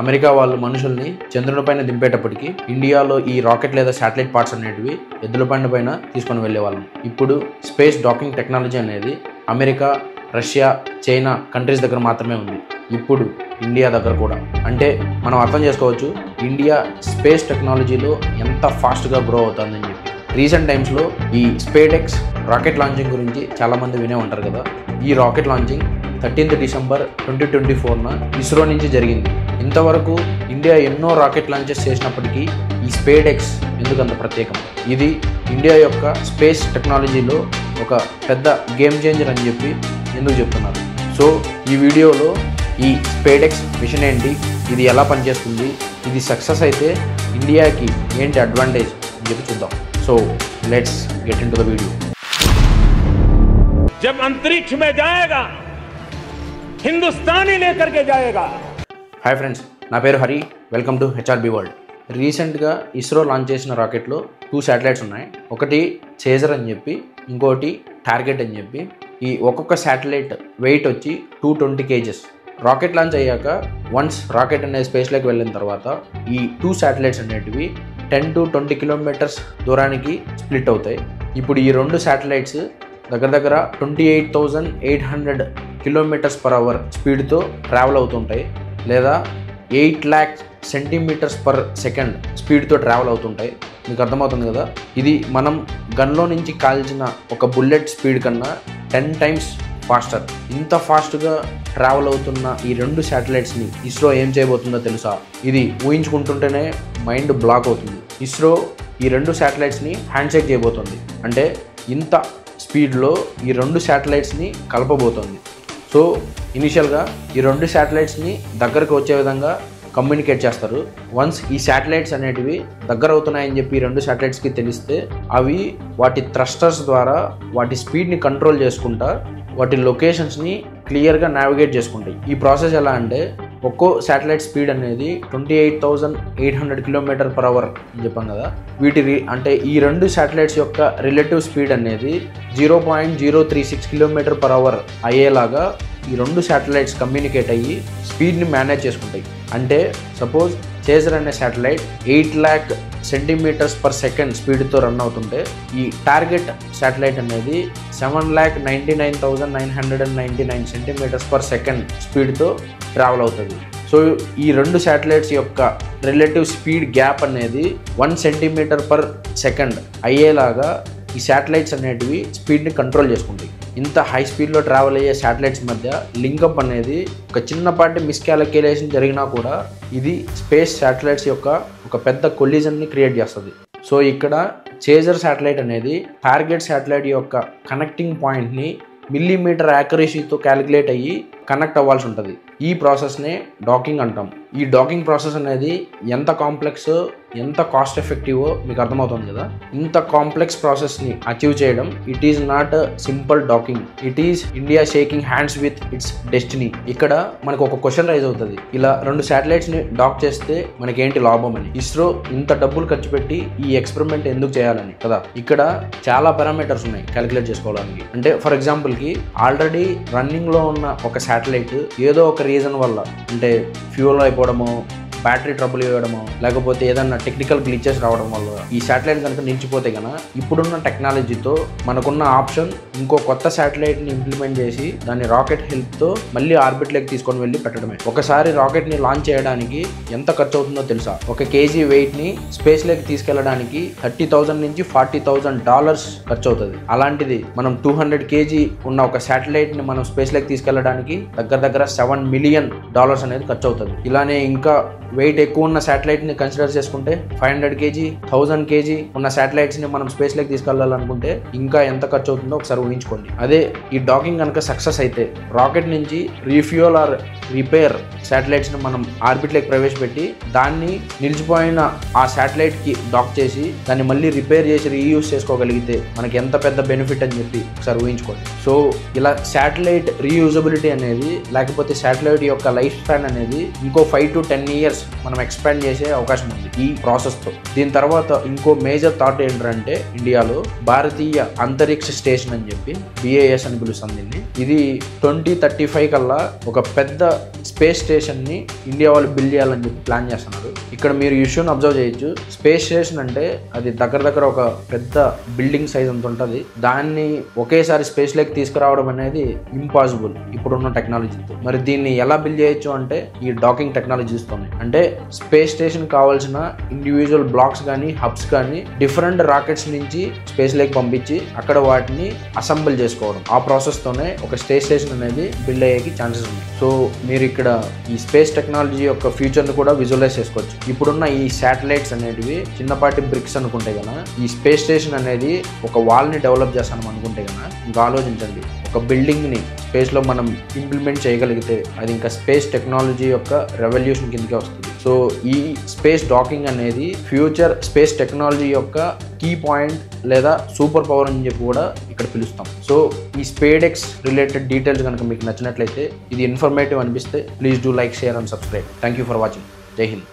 America వాళ్ళు మనుషుల్ని చంద్రునిపైన దింపేటప్పటికి ఇండియాలో ఈ రాకెట్ లేదా శాటిలైట్ పార్ట్స్ అనేటివి ఎద్దుల బండి పైన తీసుకొని వెళ్ళేవాళ్ళం. ఇప్పుడు స్పేస్ డాకింగ్ టెక్నాలజీ అనేది అమెరికా, రష్యా, చైనా కంట్రీస్ దగ్గర మాత్రమే ఉంది. ఇప్పుడు ఇండియా దగ్గర కూడా. అంటే మనం అర్థం చేసుకోవచ్చు ఇండియా స్పేస్ టెక్నాలజీలో ఎంత ఫాస్ట్గా గ్రో అవుతుందని చెప్పి. రీసెంట్ టైమ్స్లో ఈ స్పేడెక్స్ రాకెట్ లాంచింగ్ గురించి చాలామంది వినే ఉంటారు కదా. ఈ rocket launching 13th December 2024 ISRO నుంచి జరిగింది. ఇంతవరకు ఇండియా ఎన్నో రాకెట్ లాంచెస్ చేసినప్పటికీ ఈ స్పేడెక్స్ ఎందుకంత ప్రత్యేకం? ఇది ఇండియా యొక్క స్పేస్ టెక్నాలజీలో ఒక పెద్ద గేమ్ చేంజర్ అని చెప్పి ఎందుకు చెప్తున్నారు? సో ఈ వీడియోలో ఈ స్పేడెక్స్ మిషన్ ఏంటి, ఇది ఎలా పనిచేస్తుంది, ఇది సక్సెస్ అయితే ఇండియాకి ఏంటి అడ్వాంటేజ్ అని చెప్పి చూద్దాం. So let's get in to the video. जब अंतरिक्ष में जाएगा हिंदुस्तानी लेकर के जाएगा. హాయ్ ఫ్రెండ్స్, నా పేరు Hari. Welcome to HRB world. రీసెంట్గా ఇస్రో లాంచ్ చేసిన రాకెట్లో 2 శాటిలైట్స్ ఉన్నాయి. ఒకటి చేజర్ అని చెప్పి, ఇంకోటి టార్గెట్ అని చెప్పి. ఈ ఒక్కొక్క శాటిలైట్ వెయిట్ వచ్చి 220 kgs. రాకెట్ లాంచ్ అయ్యాక వన్స్ రాకెట్ అనేది స్పేస్లోకి వెళ్ళిన తర్వాత ఈ 2 శాటిలైట్స్ అనేటివి 10 to 20 kilometers దూరానికి స్ప్లిట్ అవుతాయి. ఇప్పుడు ఈ 2 శాటిలైట్స్ దగ్గర 28,800 km/h స్పీడ్తో ట్రావెల్ అవుతుంటాయి, లేదా 8 lakh cm/s స్పీడ్తో ట్రావెల్ అవుతుంటాయి. మీకు అర్థమవుతుంది కదా. ఇది మనం గన్లో నుంచి కాల్చిన ఒక బుల్లెట్ స్పీడ్ కన్నా 10 times ఫాస్టర్. ఇంత ఫాస్ట్గా ట్రావెల్ అవుతున్న ఈ 2 శాటిలైట్స్ని ఇస్రో ఏం చేయబోతుందో తెలుసా? ఇది ఊహించుకుంటుంటేనే మైండ్ బ్లాక్ అవుతుంది. ఇస్రో ఈ 2 శాటిలైట్స్ని హ్యాండ్షేక్ చేయబోతుంది. అంటే ఇంత స్పీడ్లో ఈ 2 శాటిలైట్స్ని కలపబోతోంది. సో ఇనిషియల్గా ఈ 2 శాటిలైట్స్ని దగ్గరకు వచ్చే విధంగా కమ్యూనికేట్ చేస్తారు. వన్స్ ఈ శాటిలైట్స్ అనేటివి దగ్గర అవుతున్నాయని చెప్పి ఈ 2 శాటిలైట్స్కి తెలిస్తే అవి వాటి థ్రస్టర్స్ ద్వారా వాటి స్పీడ్ని కంట్రోల్ చేసుకుంటా వాటి లొకేషన్స్ని క్లియర్గా నావిగేట్ చేసుకుంటాయి. ఈ ప్రాసెస్ ఎలా అంటే ఒక్కో శాటిలైట్ స్పీడ్ అనేది 28,800 km/h అని చెప్పాం కదా. అంటే ఈ 2 శాటిలైట్స్ యొక్క రిలేటివ్ స్పీడ్ అనేది 0.036 km/h అయ్యేలాగా ఈ 2 శాటిలైట్స్ కమ్యూనికేట్ అయ్యి స్పీడ్ని మేనేజ్ చేసుకుంటాయి. అంటే సపోజ్ చేజర్ అనే శాటిలైట్ 8 lakh cm/s స్పీడ్తో రన్ అవుతుంటే ఈ టార్గెట్ శాటిలైట్ అనేది 7,99,999 cm/s స్పీడ్తో ట్రావెల్ అవుతుంది. సో ఈ 2 శాటిలైట్స్ యొక్క రిలేటివ్ స్పీడ్ గ్యాప్ అనేది 1 cm/s అయ్యేలాగా ఈ శాటిలైట్స్ అనేటివి స్పీడ్ని కంట్రోల్ చేసుకుంటాయి. ఇంత హై స్పీడ్లో ట్రావెల్ అయ్యే శాటిలైట్స్ మధ్య లింకప్ అనేది ఒక చిన్నపాటి మిస్కాలిక్యులేషన్ జరిగినా కూడా ఇది స్పేస్ శాటిలైట్స్ యొక్క ఒక పెద్ద కొలిజన్ని క్రియేట్ చేస్తుంది. సో ఇక్కడ చేజర్ శాటిలైట్ అనేది టార్గెట్ శాటిలైట్ యొక్క కనెక్టింగ్ పాయింట్ని మిల్లీమీటర్ యాక్యురసీతో క్యాలిక్యులేట్ అయ్యి కనెక్ట్ అవ్వాల్సి ఉంటుంది. ఈ ప్రాసెస్నే డాకింగ్ అంటాం. ఈ డాకింగ్ ప్రాసెస్ అనేది ఎంత కాంప్లెక్స్, ఎంత కాస్ట్ ఎఫెక్టివో మీకు అర్థమవుతుంది కదా. ఇంత కాంప్లెక్స్ ప్రాసెస్ని అచీవ్ చేయడం it is not simple docking. It is India shaking hands with its destiny. ఇక్కడ మనకు ఒక క్వశ్చన్ రైజ్ అవుతుంది, ఇలా 2 శాటిలైట్స్ని డాక్ చేస్తే మనకేంటి లాభం అని. ఇస్రో ఇంత డబ్బులు ఖర్చు పెట్టి ఈ ఎక్స్పెరిమెంట్ ఎందుకు చేయాలని కదా. ఇక్కడ చాలా పారామీటర్స్ ఉన్నాయి క్యాలిక్యులేట్ చేసుకోవడానికి. అంటే ఫర్ ఎగ్జాంపుల్కి ఆల్రెడీ రన్నింగ్లో ఉన్న ఒక శాటిలైట్ ఏదో ఒక రీజన్ వల్ల, అంటే ఫ్యూల్ అయిపోవడమో, బ్యాటరీ ట్రబుల్ ఇవ్వడమో, లేకపోతే ఏదన్నా టెక్నికల్ గ్లిచెస్ రావడం వల్ల ఈ శాటిలైట్ కనుక నిలిచిపోతే కనుక ఇప్పుడున్న టెక్నాలజీతో మనకున్న ఆప్షన్ ఇంకో కొత్త శాటిలైట్ని ఇంప్లిమెంట్ చేసి దాన్ని రాకెట్ హెల్ప్తో మళ్ళీ ఆర్బిట్లోకి తీసుకొని వెళ్ళి పెట్టడమే. ఒకసారి రాకెట్ని లాంచ్ చేయడానికి ఎంత ఖర్చు అవుతుందో తెలుసా? 1 kg వెయిట్ని స్పేస్లోకి తీసుకెళ్ళడానికి $30,000 నుంచి $40,000 ఖర్చు అవుతుంది. అలాంటిది మనం 200 kg ఉన్న ఒక శాటిలైట్ని మనం స్పేస్లోకి తీసుకెళ్ళడానికి దగ్గర $7 million అనేది ఖర్చు అవుతుంది. ఇలానే ఇంకా వెయిట్ ఎక్కువ ఉన్న శాటిలైట్ని కన్సిడర్ చేసుకుంటే 500 kg, 1000 kg ఉన్న శాటిలైట్స్ని మనం స్పేస్లోకి తీసుకెళ్లాలనుకుంటే ఇంకా ఎంత ఖర్చు అవుతుందో ఒకసారి ఊహించుకోండి. అదే ఈ డాకింగ్ కనుక సక్సెస్ అయితే రాకెట్ నుంచి రీఫ్యూయల్ ఆర్ రిపేర్ శాటిలైట్స్ని మనం ఆర్బిట్లోకి ప్రవేశపెట్టి దాన్ని నిలిచిపోయిన ఆ శాటిలైట్కి డాక్ చేసి దాన్ని మళ్ళీ రిపేర్ చేసి రీయూజ్ చేసుకోగలిగితే మనకి ఎంత పెద్ద బెనిఫిట్ అని చెప్పి ఒకసారి ఊహించుకోండి. సో ఇలా శాటిలైట్ రీయూజబిలిటీ అనేది, లేకపోతే శాటిలైట్ యొక్క లైఫ్ స్పాన్ అనేది ఇంకో 5 to 10 years మనం ఎక్స్పాండ్ చేసే అవకాశం ఉంది ఈ ప్రాసెస్తో. దీని తర్వాత ఇంకో మేజర్ థాట్ ఏంటంటే ఇండియాలో భారతీయ అంతరిక్ష స్టేషన్ అని చెప్పి BAS అని పిలుస్తుంది దీన్ని. ఇది 2035 కల్లా ఒక పెద్ద స్పేస్ స్టేషన్ని ఇండియా వాళ్ళు బిల్డ్ చేయాలని చెప్పి ప్లాన్ చేస్తున్నారు. ఇక్కడ మీరు ఇష్యూని అబ్జర్వ్ చేయొచ్చు. స్పేస్ స్టేషన్ అంటే అది దగ్గర ఒక పెద్ద బిల్డింగ్ సైజ్ అంత ఉంటుంది. దాన్ని ఒకేసారి స్పేస్ లోకి తీసుకురావడం అనేది ఇంపాసిబుల్ ఇప్పుడున్న టెక్నాలజీతో. మరి దీన్ని ఎలా బిల్డ్ చేయొచ్చు అంటే ఈ డాకింగ్ టెక్నాలజీస్తోనే. అంటే స్పేస్ స్టేషన్ కావాల్సిన ఇండివిజువల్ బ్లాక్స్ కానీ హబ్స్ కానీ డిఫరెంట్ రాకెట్స్ నుంచి స్పేస్ లోకి పంపించి అక్కడ వాటిని అసెంబుల్ చేసుకోవడం. ఆ ప్రాసెస్తోనే ఒక స్పేస్ స్టేషన్ అనేది బిల్డ్ అయ్యేకి ఛాన్సెస్ ఉన్నాయి. సో మీరు ఇక్కడ ఈ స్పేస్ టెక్నాలజీ యొక్క ఫ్యూచర్ని కూడా విజువలైజ్ చేసుకోవచ్చు. ఇప్పుడున్న ఈ శాటిలైట్స్ అనేటివి చిన్నపాటి బ్రిక్స్ అనుకుంటే కన్నా ఈ స్పేస్ స్టేషన్ అనేది ఒక వాల్ని డెవలప్ చేస్తాను అనుకుంటే కన్నా ఇంకా ఆలోచించండి. ఒక బిల్డింగ్ని స్పేస్లో మనం ఇంప్లిమెంట్ చేయగలిగితే అది ఇంకా స్పేస్ టెక్నాలజీ యొక్క రెవల్యూషన్ కిందకే వస్తుంది. సో ఈ స్పేస్ డాకింగ్ అనేది ఫ్యూచర్ స్పేస్ టెక్నాలజీ యొక్క కీ పాయింట్ లేదా సూపర్ పవర్ అని చెప్పి కూడా ఇక్కడ పిలుస్తాం. సో ఈ స్పేడెక్స్ రిలేటెడ్ డీటెయిల్స్ కనుక మీకు నచ్చినట్లయితే, ఇది ఇన్ఫర్మేటివ్ అనిపిస్తే please do like, share and subscribe. Thank you for watching. జై హింద్.